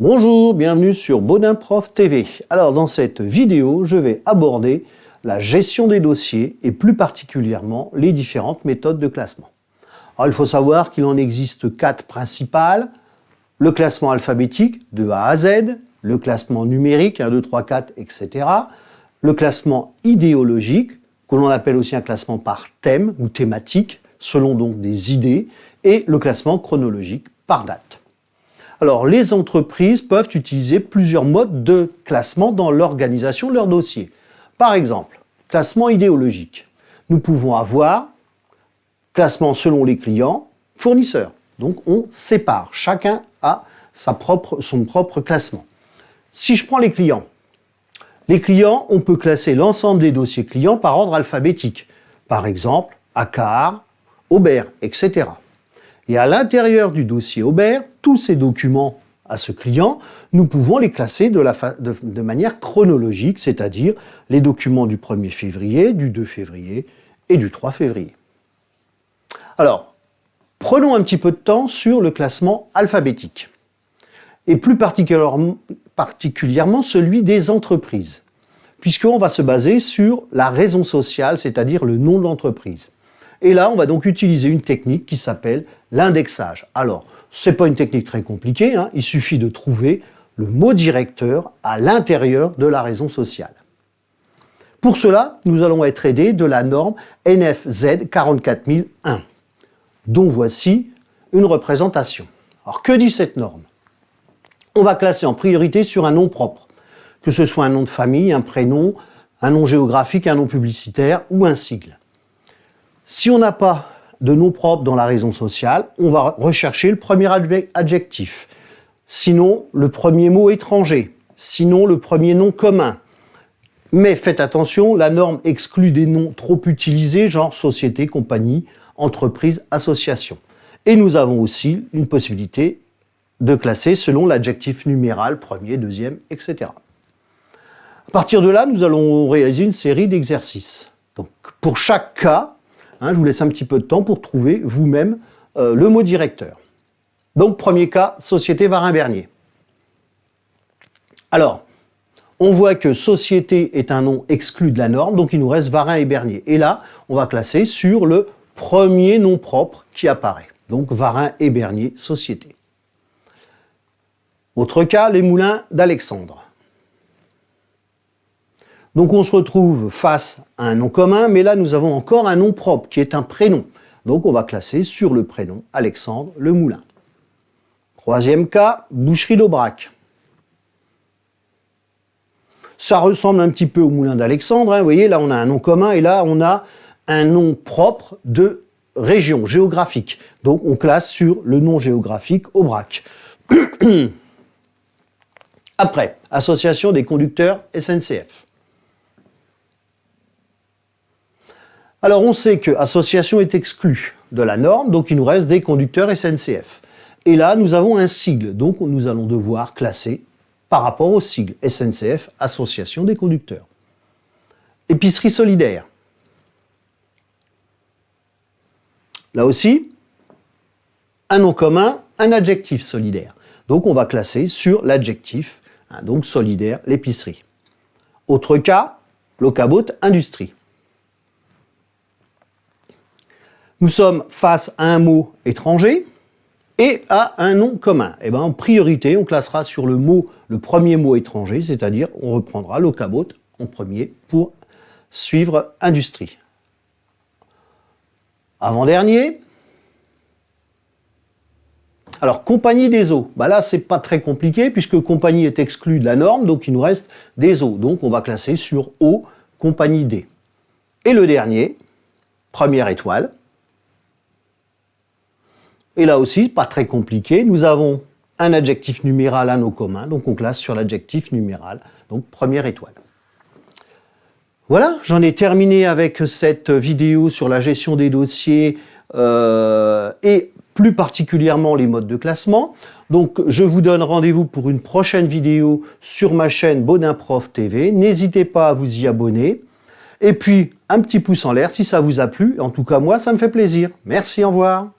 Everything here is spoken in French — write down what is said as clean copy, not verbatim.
Bonjour, bienvenue sur Bodin Prof TV. Alors dans cette vidéo, je vais aborder la gestion des dossiers et plus particulièrement les différentes méthodes de classement. Alors il faut savoir qu'il en existe 4 principales. Le classement alphabétique de A à Z, le classement numérique 1, 2, 3, 4, etc. Le classement idéologique, que l'on appelle aussi un classement par thème ou thématique, selon donc des idées, et le classement chronologique par date. Alors, les entreprises peuvent utiliser plusieurs modes de classement dans l'organisation de leur dossier. Par exemple, classement idéologique. Nous pouvons avoir classement selon les clients, fournisseurs. Donc, on sépare. Chacun a son propre classement. Si je prends les clients, on peut classer l'ensemble des dossiers clients par ordre alphabétique. Par exemple, Acar, Aubert, etc. Et à l'intérieur du dossier Aubert, tous ces documents à ce client, nous pouvons les classer de manière chronologique, c'est-à-dire les documents du 1er février, du 2 février et du 3 février. Alors, prenons un petit peu de temps sur le classement alphabétique, et plus particulièrement celui des entreprises, puisqu'on va se baser sur la raison sociale, c'est-à-dire le nom de l'entreprise. Et là, on va donc utiliser une technique qui s'appelle l'indexage. Alors, ce n'est pas une technique très compliquée, il suffit de trouver le mot directeur à l'intérieur de la raison sociale. Pour cela, nous allons être aidés de la norme NFZ 44001, dont voici une représentation. Alors, que dit cette norme? On va classer en priorité sur un nom propre, que ce soit un nom de famille, un prénom, un nom géographique, un nom publicitaire ou un sigle. Si on n'a pas de nom propre dans la raison sociale, on va rechercher le premier adjectif, sinon le premier mot étranger, sinon le premier nom commun. Mais faites attention, la norme exclut des noms trop utilisés, genre société, compagnie, entreprise, association. Et nous avons aussi une possibilité de classer selon l'adjectif numéral, premier, deuxième, etc. À partir de là, nous allons réaliser une série d'exercices. Donc, pour chaque cas, je vous laisse un petit peu de temps pour trouver vous-même le mot directeur. Donc, premier cas, Société Varin-Bernier. Alors, on voit que Société est un nom exclu de la norme, donc il nous reste Varin et Bernier. Et là, on va classer sur le premier nom propre qui apparaît. Donc, Varin et Bernier, Société. Autre cas, les moulins d'Alexandre. Donc on se retrouve face à un nom commun, mais là nous avons encore un nom propre qui est un prénom. Donc on va classer sur le prénom Alexandre le Moulin. Troisième cas, Boucherie d'Aubrac. Ça ressemble un petit peu au moulin d'Alexandre. Vous voyez, là on a un nom commun et là on a un nom propre de région géographique. Donc on classe sur le nom géographique Aubrac. Après, Association des conducteurs SNCF. Alors on sait que association est exclue de la norme, donc il nous reste des conducteurs SNCF. Et là, nous avons un sigle, donc nous allons devoir classer par rapport au sigle SNCF, Association des conducteurs. Épicerie solidaire. Là aussi, un nom commun, un adjectif solidaire. Donc on va classer sur l'adjectif, donc solidaire, l'épicerie. Autre cas, Locabot Industrie. Nous sommes face à un mot étranger et à un nom commun. Et bien en priorité, on classera sur le premier mot étranger, c'est-à-dire on reprendra Locabot en premier pour suivre industrie. Avant-dernier, alors compagnie des eaux. Là, c'est pas très compliqué puisque compagnie est exclue de la norme, donc il nous reste des eaux. Donc on va classer sur eau, compagnie D. Et le dernier, première étoile. Et là aussi, pas très compliqué, nous avons un adjectif numéral, un nom commun, donc on classe sur l'adjectif numéral, donc première étoile. Voilà, j'en ai terminé avec cette vidéo sur la gestion des dossiers et plus particulièrement les modes de classement. Donc je vous donne rendez-vous pour une prochaine vidéo sur ma chaîne Bodin Prof TV. N'hésitez pas à vous y abonner. Et puis, un petit pouce en l'air si ça vous a plu. En tout cas, moi, ça me fait plaisir. Merci, au revoir.